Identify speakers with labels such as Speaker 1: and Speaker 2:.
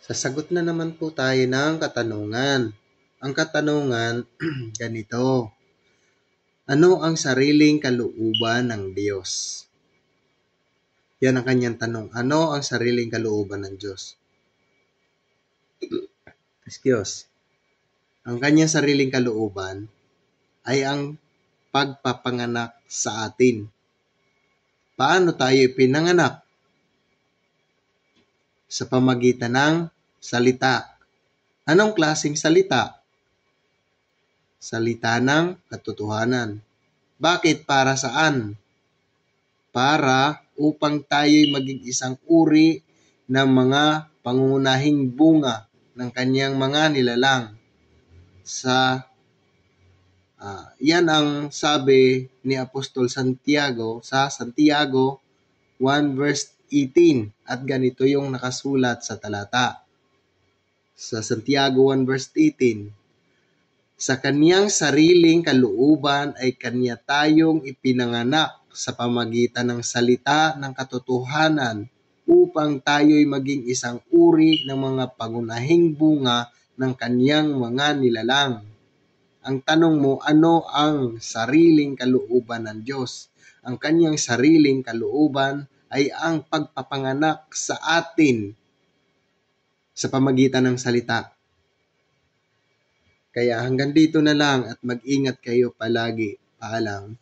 Speaker 1: Sasagot na naman po tayo ng katanungan. Ang katanungan, ganito. Ano ang sariling kalooban ng Diyos? Yan ang kanyang tanong. Ano ang sariling kalooban ng Diyos? Excuse. Ang kanyang sariling kalooban ay ang pagpapanganak sa atin. Paano tayo pinanganak? Sa pamagitan ng salita. Anong klaseng salita? Salita ng katotohanan. Bakit? Para saan? Para upang tayo'y maging isang uri ng mga pangunahing bunga ng kanyang mga nilalang. Yan ang sabi ni Apostol Santiago sa Santiago 1 verse 18 at ganito yung nakasulat sa talata. Sa Santiago 1 verse 18, sa kaniyang sariling kalooban ay kanya tayong ipinanganak sa pamagitan ng salita ng katotohanan upang tayo'y maging isang uri ng mga pangunahing bunga ng kaniyang mga nilalang. Ang tanong mo, ano ang sariling kalooban ng Diyos? Ang kaniyang sariling kalooban ay ang pagpapanganak sa atin sa pamagitan ng salita. Kaya hanggang dito na lang at mag-ingat kayo palagi. Paalam.